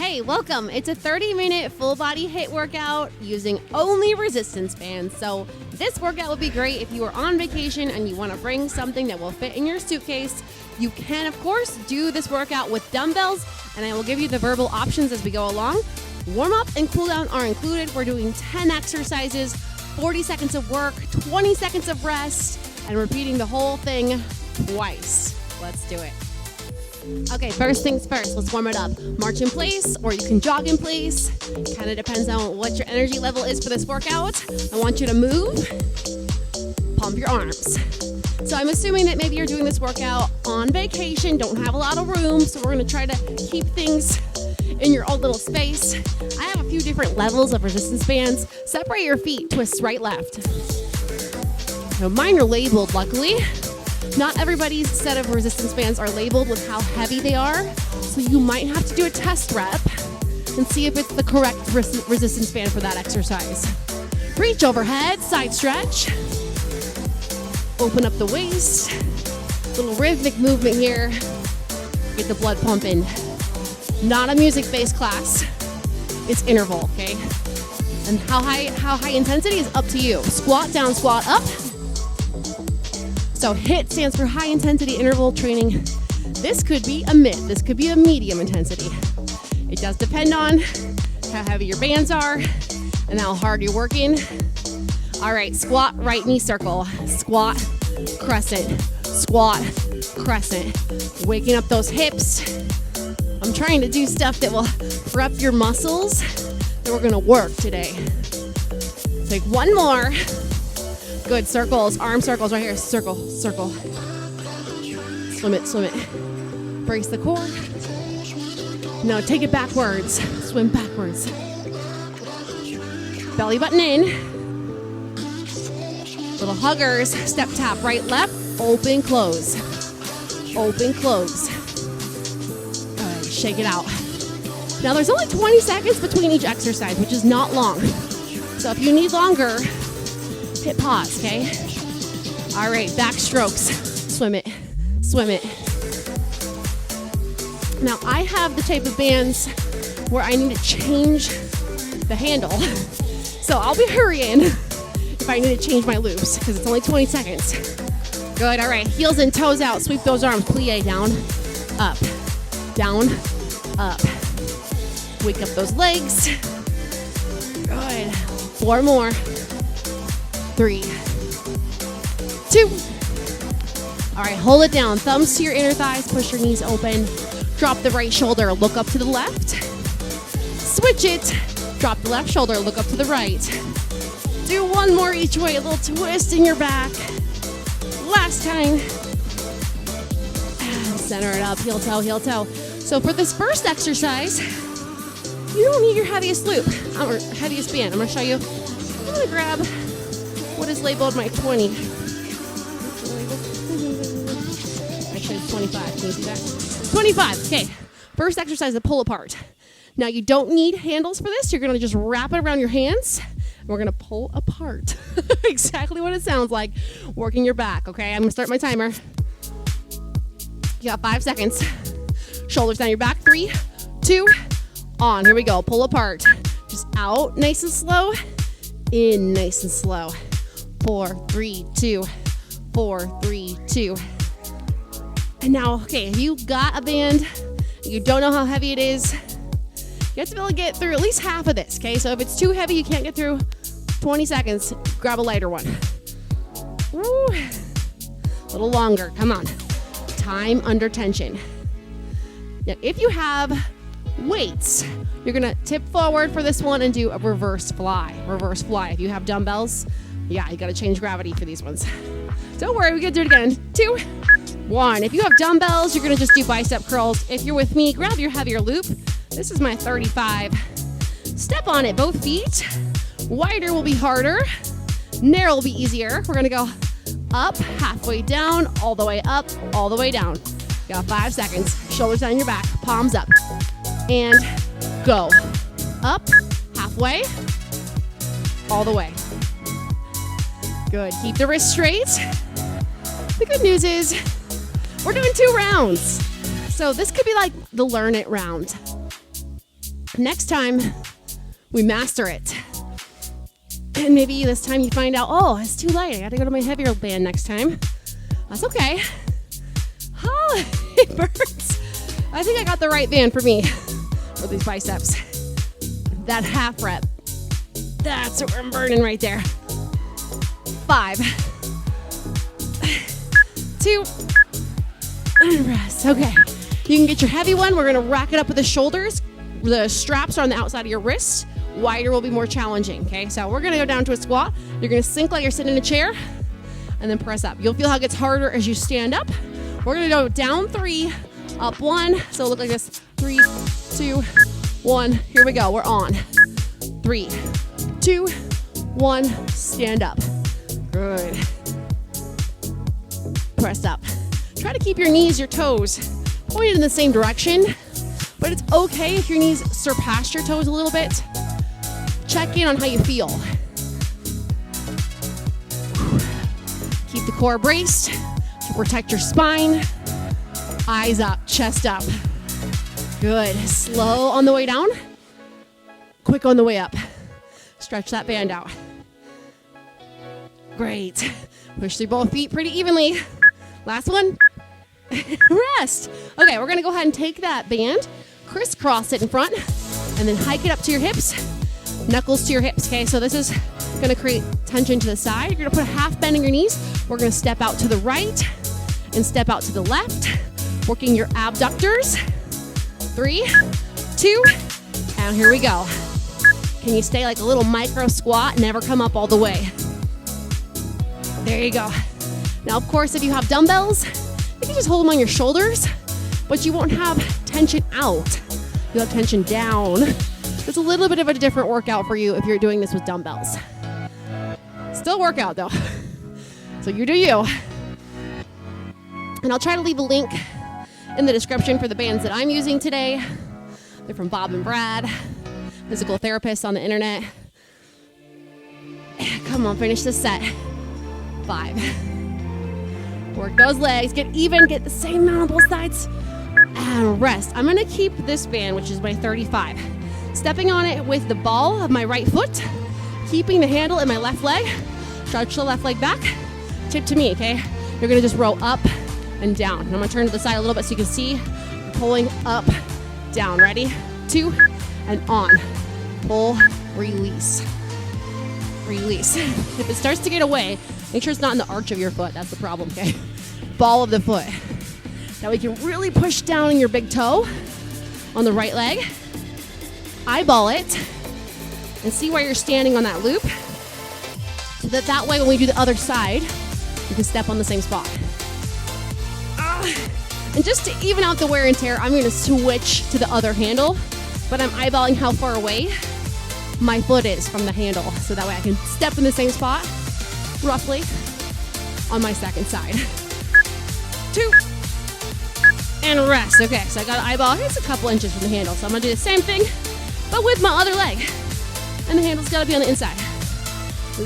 Hey, welcome. It's a 30-minute full body HIIT workout using only resistance bands. So this workout would be great if you are on vacation and you want to bring something that will fit in your suitcase. You can, of course, do this workout with dumbbells, and I will give you the verbal options as we go along. Warm up and cool down are included. We're doing 10 exercises, 40 seconds of work, 20 seconds of rest, and repeating the whole thing twice. Let's do it. Okay, first things first, let's warm it up. March in place, or you can jog in place. Kind of depends on what your energy level is for this workout. I want you to move, pump your arms. So I'm assuming that maybe you're doing this workout on vacation, don't have a lot of room, so we're gonna try to keep things in your own little space. I have a few different levels of resistance bands. Separate your feet, twist right, left. Now mine are labeled, luckily. Not everybody's set of resistance bands are labeled with how heavy they are, so you might have to do a test rep and see if it's the correct resistance band for that exercise. Reach overhead, side stretch. Open up the waist. Little rhythmic movement here. Get the blood pumping. Not a music-based class. It's interval, okay? And how high intensity is up to you. Squat down, squat up. So HIIT stands for high intensity interval training. This could be a mid, this could be a medium intensity. It does depend on how heavy your bands are and how hard you're working. All right, squat, right knee circle. Squat, crescent, squat, crescent. Waking up those hips. I'm trying to do stuff that will prep your muscles that we're gonna work today. Take one more. Good, circles, arm circles right here. Circle, circle. Swim it, swim it. Brace the core. Now take it backwards. Swim backwards. Belly button in. Little huggers. Step tap, right, left. Open, close. Open, close. All right, shake it out. Now there's only 20 seconds between each exercise, which is not long. So if you need longer, hit pause, okay? All right, back strokes. Swim it, swim it. Now, I have the type of bands where I need to change the handle. So I'll be hurrying if I need to change my loops, because it's only 20 seconds. Good, all right, heels and toes out. Sweep those arms, plie, down, up, down, up. Wake up those legs. Good, 4 more. 3, 2. All right, hold it down. Thumbs to your inner thighs, push your knees open. Drop the right shoulder, look up to the left. Switch it. Drop the left shoulder, look up to the right. Do one more each way, a little twist in your back. Last time. And center it up, heel toe, heel toe. So for this first exercise, you don't need your heaviest loop, or heaviest band. I'm gonna show you. I'm gonna grab what is labeled my 20. Actually, it's 25. Can you see that? 25. Okay. First exercise, the pull apart. Now, you don't need handles for this. You're going to just wrap it around your hands, and we're going to pull apart. Exactly what it sounds like, working your back, okay? I'm going to start my timer. You got 5 seconds. Shoulders down your back. 3, 2, on. Here we go. Pull apart. Just out, nice and slow. In, nice and slow. 4, 3, 2, 4, 3, 2. And now, okay, if you got a band, you don't know how heavy it is, you have to be able to get through at least half of this, okay? So if it's too heavy, you can't get through 20 seconds, grab a lighter one. Woo. A little longer, come on. Time under tension. Now, if you have weights, you're gonna tip forward for this one and do a reverse fly. Reverse fly. If you have dumbbells, yeah, you gotta change gravity for these ones. Don't worry, we can do it again. 2, 1. If you have dumbbells, you're gonna just do bicep curls. If you're with me, grab your heavier loop. This is my 35. Step on it, both feet. Wider will be harder. Narrow will be easier. We're gonna go up, halfway down, all the way up, all the way down. You got 5 seconds. Shoulders down your back, palms up. And go. Up, halfway, all the way. Good, keep the wrist straight. The good news is we're doing 2 rounds. So this could be like the learn it round. Next time, we master it. And maybe this time you find out, oh, it's too light. I got to go to my heavier band next time. That's okay. Oh, it burns. I think I got the right band for me for these biceps. That half rep. That's what I'm burning right there. 5, 2, and rest. Okay. You can get your heavy one. We're going to rack it up with the shoulders. The straps are on the outside of your wrist. Wider will be more challenging, okay? So we're going to go down to a squat. You're going to sink like you're sitting in a chair and then press up. You'll feel how it gets harder as you stand up. We're going to go down 3, up 1. So it'll look like this. 3, 2, 1. Here we go. We're on. 3, 2, 1. Stand up. Good. Press up. Try to keep your knees, your toes pointed in the same direction, but it's okay if your knees surpass your toes a little bit. Check in on how you feel. Keep the core braced to protect your spine. Eyes up, chest up. Good. Slow on the way down. Quick on the way up. Stretch that band out. Great. Push through both feet pretty evenly. Last one. Rest. Okay, we're going to go ahead and take that band, crisscross it in front, and then hike it up to your hips. Knuckles to your hips, okay? So this is going to create tension to the side. You're going to put a half bend in your knees. We're going to step out to the right and step out to the left, working your abductors. 3, 2, and here we go. Can you stay like a little micro squat, never come up all the way? There you go. Now, of course, if you have dumbbells, you can just hold them on your shoulders, but you won't have tension out. You'll have tension down. It's a little bit of a different workout for you if you're doing this with dumbbells. Still workout though. So you do you. And I'll try to leave a link in the description for the bands that I'm using today. They're from Bob and Brad, physical therapists on the internet. Come on, finish this set. 5. Work those legs, get even, get the same amount on both sides, and rest. I'm gonna keep this band, which is my 35. Stepping on it with the ball of my right foot, keeping the handle in my left leg. Stretch the left leg back, tip to me, okay? You're gonna just roll up and down. And I'm gonna turn to the side a little bit so you can see. You're pulling up, down. Ready? 2, and on. Pull, release. Release. If it starts to get away, make sure it's not in the arch of your foot. That's the problem, okay? Ball of the foot. Now we can really push down in your big toe on the right leg. Eyeball it and see where you're standing on that loop, so that way when we do the other side, you can step on the same spot. And just to even out the wear and tear, I'm going to switch to the other handle, but I'm eyeballing how far away my foot is from the handle, so that way I can step in the same spot, roughly, on my second side. 2, and rest. Okay, so I got to eyeball, it's a couple inches from the handle, so I'm going to do the same thing, but with my other leg. And the handle's got to be on the inside.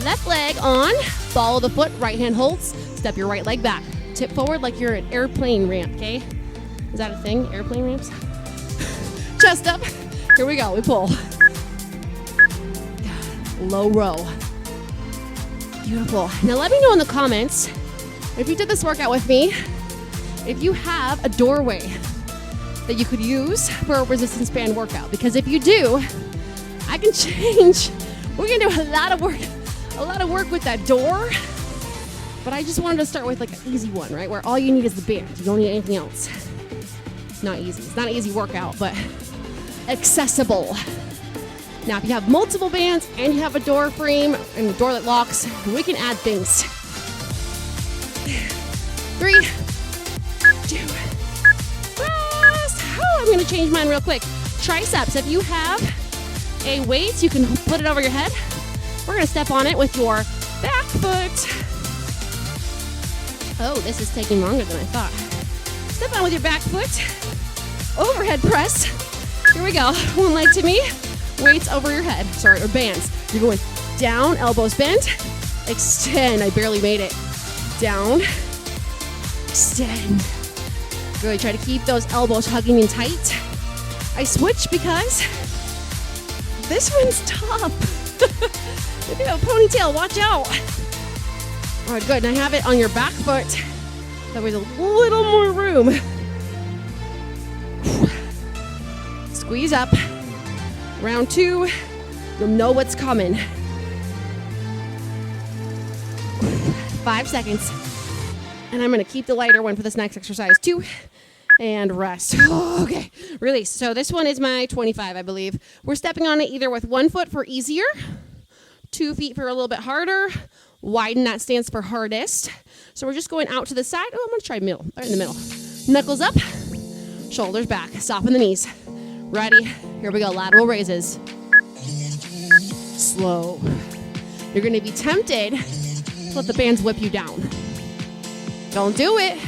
Left leg on, ball of the foot, right hand holds, step your right leg back. Tip forward like you're an airplane ramp, okay? Is that a thing, airplane ramps? Chest up, here we go, we pull. Low row. Beautiful. Now let me know in the comments, if you did this workout with me, if you have a doorway that you could use for a resistance band workout. Because if you do, I can change. We're gonna do a lot of work with that door. But I just wanted to start with like an easy one, right? Where all you need is the band. You don't need anything else. It's not easy. It's not an easy workout, but accessible. Now, if you have multiple bands and you have a door frame and a door that locks, we can add things. 3, 2, rest. Oh, I'm gonna change mine real quick. Triceps, if you have a weight, you can put it over your head. We're gonna step on it with your back foot. Oh, this is taking longer than I thought. Step on with your back foot. Overhead press. Here we go. One leg to me. Weights over your head. Sorry, or bands. You're going down, elbows bent. Extend. I barely made it. Down. Extend. Good. Try to keep those elbows hugging in tight. I switch because This one's tough. Look at that ponytail, watch out. All right, good, and I have it on your back foot. That was a little more room. Squeeze up. Round 2, you'll know what's coming. 5 seconds. And I'm gonna keep the lighter one for this next exercise. 2, and rest. Okay, release. So this one is my 25, I believe. We're stepping on it either with 1 foot for easier, 2 feet for a little bit harder, widen that stance for hardest. So we're just going out to the side. Oh, I'm gonna try middle, right in the middle. Knuckles up, shoulders back, soften the knees. Ready, here we go, lateral raises. Slow. You're gonna be tempted to let the bands whip you down. Don't do it.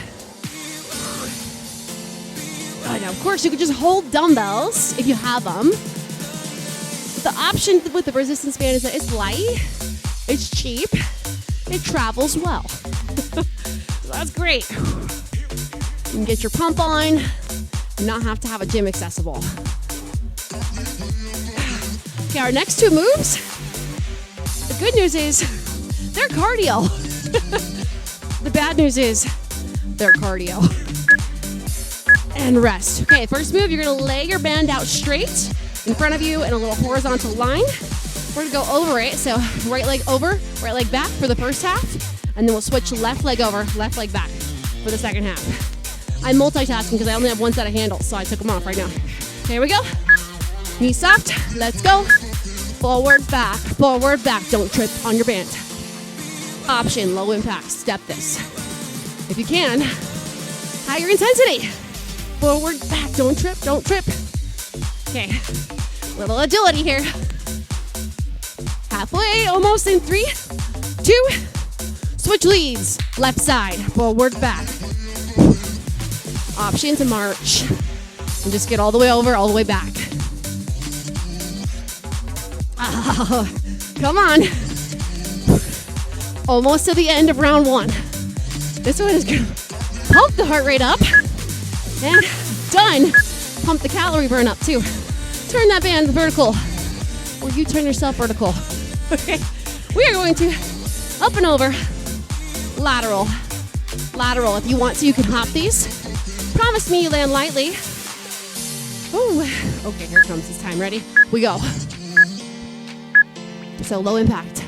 Now, of course, you could just hold dumbbells if you have them. The option with the resistance band is that it's light, it's cheap, it travels well. So that's great. You can get your pump on and not have to have a gym accessible. Okay, our next 2 moves, the good news is they're cardio. The bad news is they're cardio. And rest. Okay, first move, you're gonna lay your band out straight in front of you in a little horizontal line. We're gonna go over it, so right leg over, right leg back for the first half, and then we'll switch left leg over, left leg back for the second half. I'm multitasking because I only have 1 set of handles, so I took them off right now. Okay, here we go. Knees soft, let's go. Forward, back, don't trip on your band. Option, low impact, step this. If you can, higher intensity. Forward, back, don't trip. Okay, little agility here. Halfway, almost in 3, 2, switch leads. Left side, forward, back. Option to march. And just get all the way over, all the way back. Oh, come on. Almost to the end of round 1. This one is gonna pump the heart rate up. And done. Pump the calorie burn up too. Turn that band vertical. Or you turn yourself vertical. Okay. We are going to up and over. Lateral. Lateral. If you want to, you can hop these. Promise me you land lightly. Ooh. Okay, here it comes this time. Ready? We go. So low impact.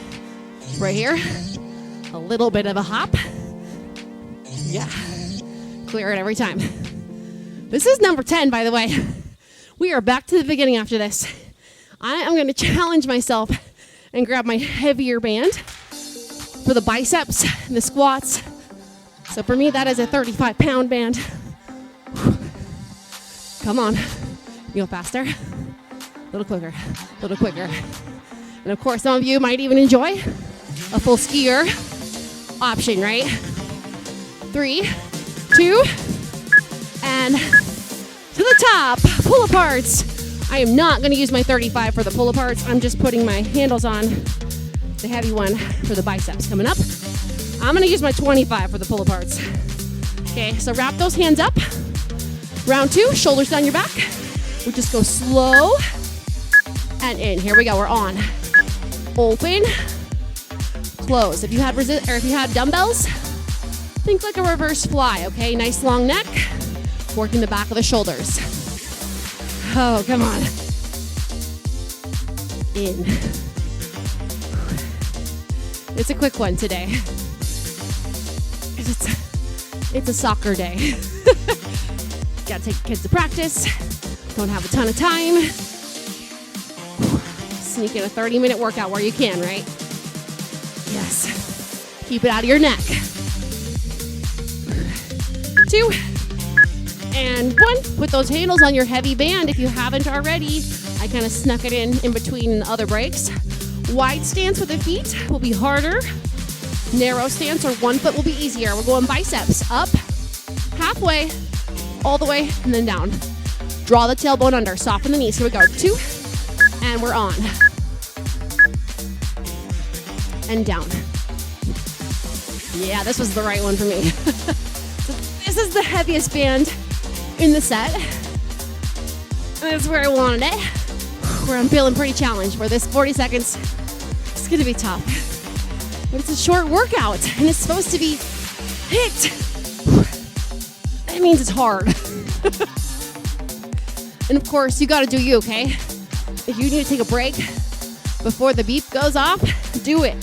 Right here. A little bit of a hop. Yeah. Clear it every time. This is number 10, by the way. We are back to the beginning after this. I am going to challenge myself and grab my heavier band for the biceps and the squats. So for me, that is a 35-pound band. Come on. You go faster. A little quicker. A little quicker. And of course, some of you might even enjoy a full skier option, right? 3, 2, and to the top, pull aparts. I am not going to use my 35 for the pull aparts. I'm just putting my handles on the heavy one for the biceps. Coming up, I'm going to use my 25 for the pull aparts. Okay, so wrap those hands up. Round 2, shoulders down your back. We just go slow and in. Here we go. We're on. Open, close. If you had dumbbells, think like a reverse fly, okay? Nice long neck, working the back of the shoulders. Oh, come on. In. It's a quick one today. It's a soccer day. Gotta take the kids to practice. Don't have a ton of time. Sneak in a 30-minute workout where you can, right? Yes. Keep it out of your neck. 2, and 1. Put those handles on your heavy band if you haven't already. I kind of snuck it in between the other breaks. Wide stance with the feet will be harder. Narrow stance or 1 foot will be easier. We're going biceps up, halfway, all the way, and then down. Draw the tailbone under, soften the knees. Here we go. 2, and we're on. And down. Yeah, this was the right one for me. So this is the heaviest band in the set. And that's where I wanted it. where I'm feeling pretty challenged, where this 40 seconds is gonna be tough. But it's a short workout, and it's supposed to be HIIT. That means it's hard. And of course, you gotta do you, okay? If you need to take a break before the beep goes off, do it.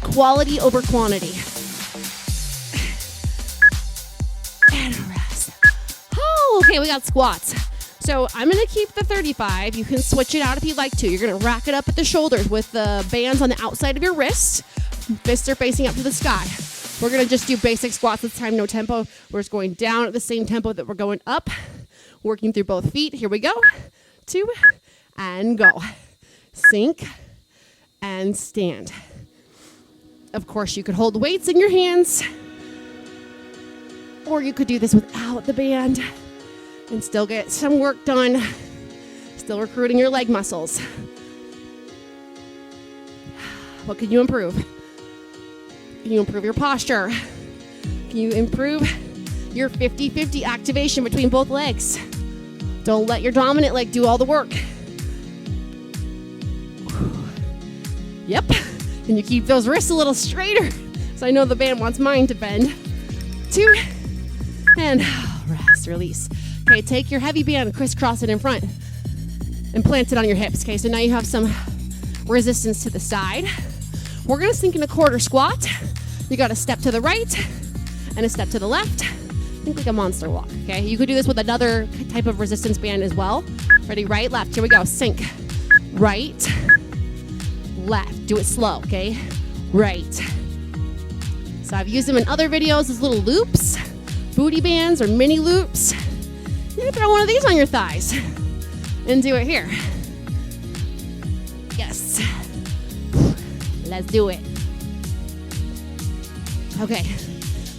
Quality over quantity. And a rest. Oh, okay, we got squats. So I'm gonna keep the 35. You can switch it out if you'd like to. You're gonna rack it up at the shoulders with the bands on the outside of your wrists. Fists are facing up to the sky. We're gonna just do basic squats this time, no tempo. We're just going down at the same tempo that we're going up. Working through both feet. Here we go. 2 and go. Sink and stand. Of course, you could hold weights in your hands, or you could do this without the band and still get some work done. Still recruiting your leg muscles. What can you improve? Can you improve your posture? Can you improve your 50-50 activation between both legs? Don't let your dominant leg do all the work. Yep. Can you keep those wrists a little straighter? So I know the band wants mine to bend. 2 and rest, release. Okay, take your heavy band, crisscross it in front and plant it on your hips. Okay, so now you have some resistance to the side. We're gonna sink in a quarter squat. You got a step to the right and a step to the left. Think like a monster walk, okay? You could do this with another type of resistance band as well. Ready, right, left, here we go. Sink, right, left. Do it slow, okay? Right. So I've used them in other videos as little loops, booty bands or mini loops. You can throw one of these on your thighs and do it here. Yes. Let's do it. Okay,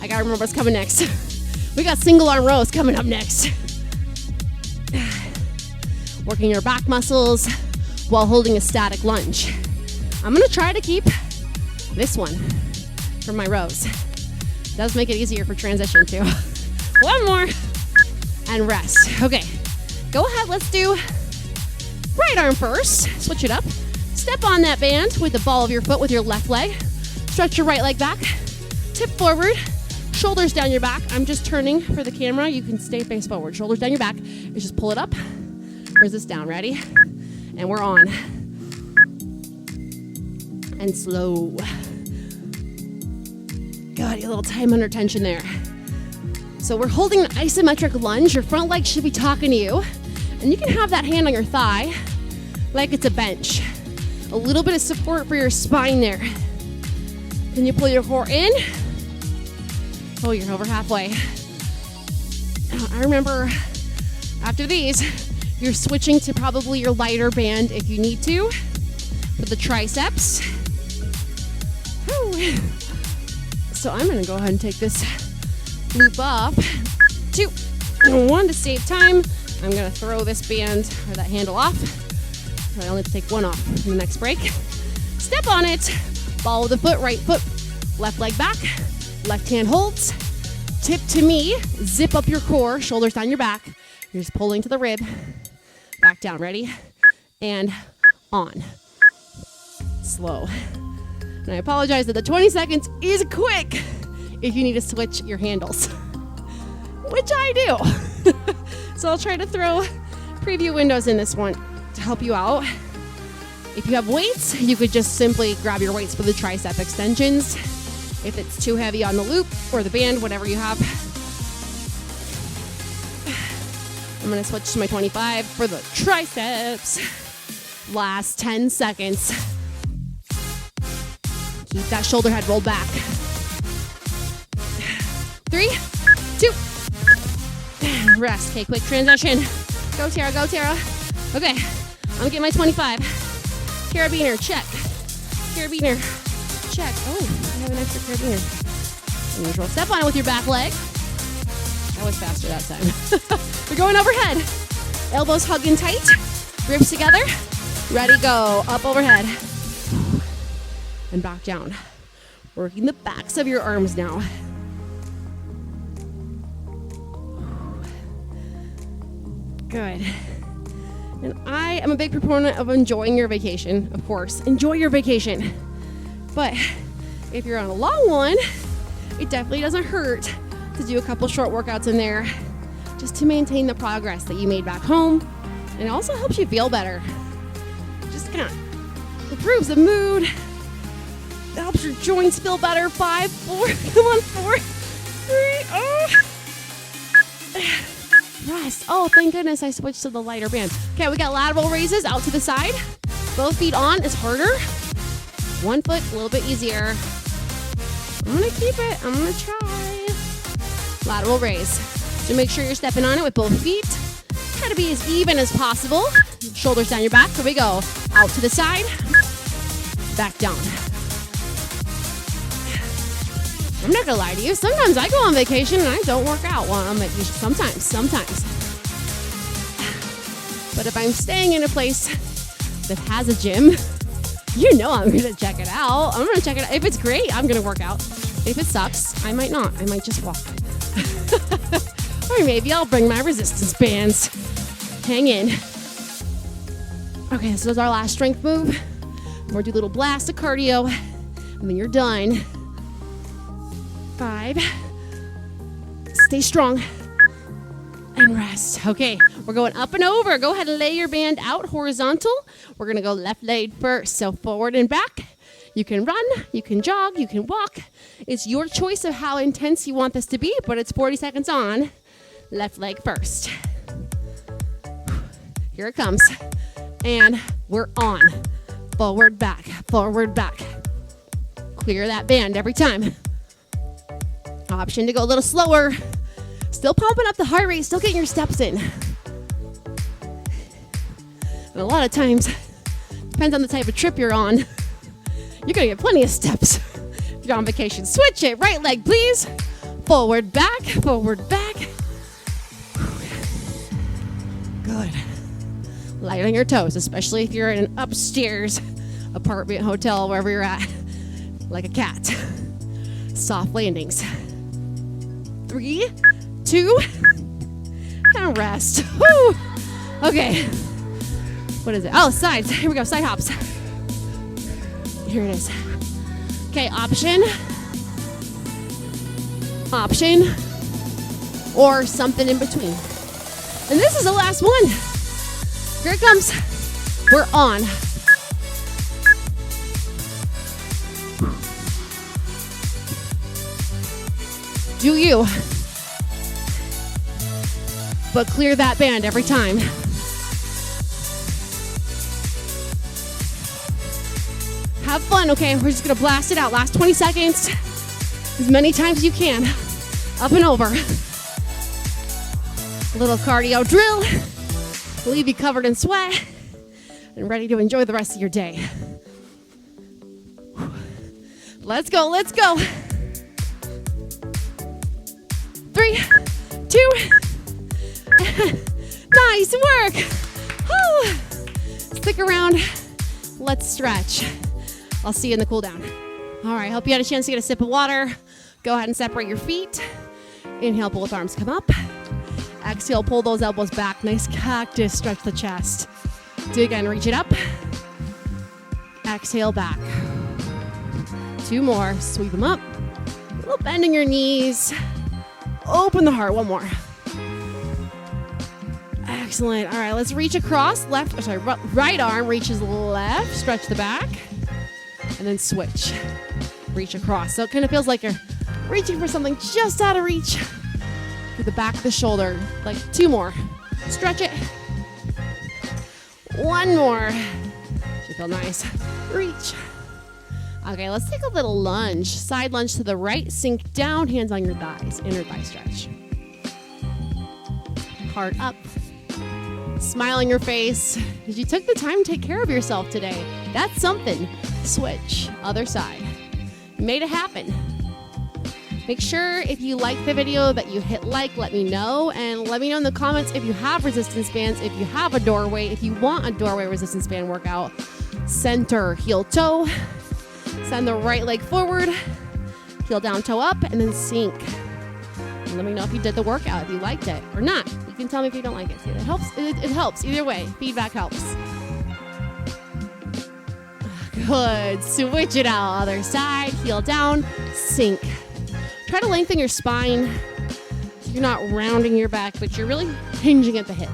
I gotta remember what's coming next. We got single arm rows coming up next. Working your back muscles while holding a static lunge. I'm gonna try to keep this one for my rows. Does make it easier for transition too. One more and rest. Okay, go ahead, let's do right arm first. Switch it up. Step on that band with the ball of your foot with your left leg. Stretch your right leg back. Tip forward. Shoulders down your back. I'm just turning for the camera. You can stay face forward. Shoulders down your back. You just pull it up. Resist down. Ready? And we're on. And slow. Got a little time under tension there. So we're holding an isometric lunge. Your front leg should be talking to you. And you can have that hand on your thigh like it's a bench. A little bit of support for your spine there. Can you pull your core in? Oh, you're over halfway. I remember after these, you're switching to probably your lighter band if you need to for the triceps. Whew. So I'm gonna go ahead and take this loop off. 2 and 1 to save time. I'm gonna throw this band or that handle off. So I only have to take one off in the next break. Step on it. Ball with the foot, right foot, left leg back. Left hand holds, tip to me, zip up your core, shoulders down your back. You're just pulling to the rib, back down, ready? And on. Slow. And I apologize that the 20 seconds is quick if you need to switch your handles, which I do. So I'll try to throw preview windows in this one to help you out. If you have weights, you could just simply grab your weights for the tricep extensions. If it's too heavy on the loop or the band, whatever you have. I'm gonna switch to my 25 for the triceps. Last 10 seconds. Keep that shoulder head rolled back. 3, 2, rest. Okay, quick transition. Go Tara, go Tara. Okay, I'm getting my 25. Carabiner, check. Carabiner, check. Oh, I have an extra carabiner. Unusual. Step on it with your back leg. That was faster that time. We're going overhead. Elbows hugging tight. Ribs together. Ready, go. Up overhead. And back down. Working the backs of your arms now. Good. And I am a big proponent of enjoying your vacation, of course. Enjoy your vacation. But if you're on a long one, it definitely doesn't hurt to do a couple short workouts in there just to maintain the progress that you made back home. And it also helps you feel better. Just kind of improves the mood. It helps your joints feel better. 5, 4, come on, 4, 3, oh. Rest. Oh, thank goodness I switched to the lighter band. Okay, we got lateral raises out to the side. Both feet on is harder. One foot, a little bit easier. I'm gonna keep it. I'm gonna try. Lateral raise. So make sure you're stepping on it with both feet. Try to be as even as possible. Shoulders down your back. Here we go. Out to the side. Back down. I'm not gonna lie to you. Sometimes I go on vacation and I don't work out while I'm on vacation. Sometimes. But if I'm staying in a place that has a gym, you know I'm gonna check it out. I'm gonna check it out. If it's great, I'm gonna work out. If it sucks, I might not. I might just walk. Or maybe I'll bring my resistance bands. Hang in. Okay, so that's our last strength move. We're gonna do a little blast of cardio, and then you're done. 5. Stay strong. And rest. Okay, we're going up and over. Go ahead and lay your band out horizontal. We're going to go left leg first. So forward and back. You can run, you can jog, you can walk. It's your choice of how intense you want this to be, but it's 40 seconds on. Left leg first. Here it comes. And we're on. Forward, back, forward, back. Clear that band every time. Option to go a little slower. Still pumping up the heart rate, still getting your steps in. And a lot of times, depends on the type of trip you're on, you're gonna get plenty of steps. If you're on vacation, switch it. Right leg, please. Forward, back, forward, back. Good. Light on your toes, especially if you're in an upstairs apartment, hotel, wherever you're at, like a cat. Soft landings. 3, 2, and rest. Woo! Okay. What is it? Oh, sides. Here we go. Side hops. Here it is. Okay, option, or something in between. And this is the last one. Here it comes. We're on. Do you. But clear that band every time. Have fun, okay? We're just gonna blast it out. Last 20 seconds. As many times as you can. Up and over. A little cardio drill. Leave you covered in sweat and ready to enjoy the rest of your day. Let's go, let's go. 3, 2, nice work. Woo. Stick around. Let's stretch. I'll see you in the cool down. All right, hope you had a chance to get a sip of water. Go ahead and separate your feet. Inhale, both arms come up. Exhale, pull those elbows back. Nice cactus, stretch the chest. Do it again, reach it up. Exhale, back. 2 more, sweep them up. A little bend in your knees. Open the heart, 1 more. Excellent. All right, let's reach across. Right arm reaches left. Stretch the back. And then switch. Reach across. So it kind of feels like you're reaching for something just out of reach. With the back of the shoulder. Like 2 more. Stretch it. 1 more. Should feel nice. Reach. Okay, let's take a little lunge. Side lunge to the right. Sink down. Hands on your thighs. Inner thigh stretch. Heart up. Smile on your face. Because you took the time to take care of yourself today. That's something. Switch. Other side. You made it happen. Make sure if you like the video that you hit like, let me know. And let me know in the comments if you have resistance bands, if you have a doorway, if you want a doorway resistance band workout. Center, heel, toe. Send the right leg forward. Heel down, toe up, and then sink. And let me know if you did the workout, if you liked it or not. can tell me if you don't like it. See, it helps. It helps either way. Feedback helps. Good. Switch it out. Other side. Heel down. Sink. Try to lengthen your spine. You're not rounding your back, but you're really hinging at the hip.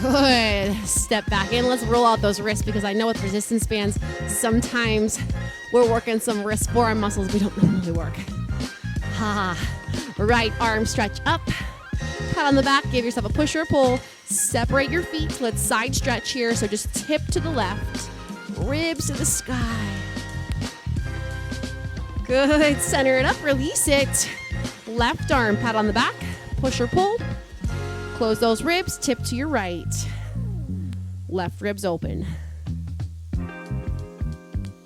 Good. Step back in. Let's roll out those wrists because I know with resistance bands, sometimes we're working some wrist forearm muscles we don't normally work. Right arm stretch up. Pat on the back. Give yourself a push or a pull. Separate your feet. Let's side stretch here. So just tip to the left. Ribs to the sky. Good. Center it up. Release it. Left arm. Pat on the back. Push or pull. Close those ribs. Tip to your right. Left ribs open.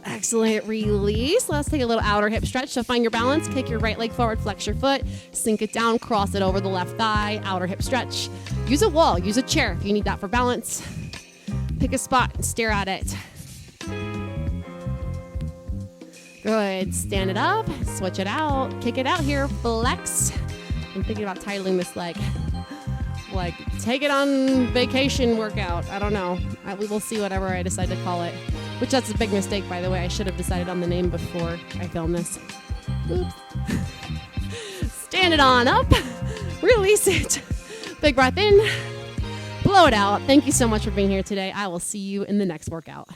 Excellent. Release. Let's take a little outer hip stretch. So find your balance. Kick your right leg forward. Flex your foot. Sink it down. Cross it over the left thigh. Outer hip stretch. Use a wall. Use a chair if you need that for balance. Pick a spot and stare at it. Good. Stand it up. Switch it out. Kick it out here. Flex. I'm thinking about titling this like take it on vacation workout. I don't know. We will see whatever I decide to call it. Which that's a big mistake, by the way. I should have decided on the name before I filmed this. Oops. Stand it on up. Release it. Big breath in. Blow it out. Thank you so much for being here today. I will see you in the next workout.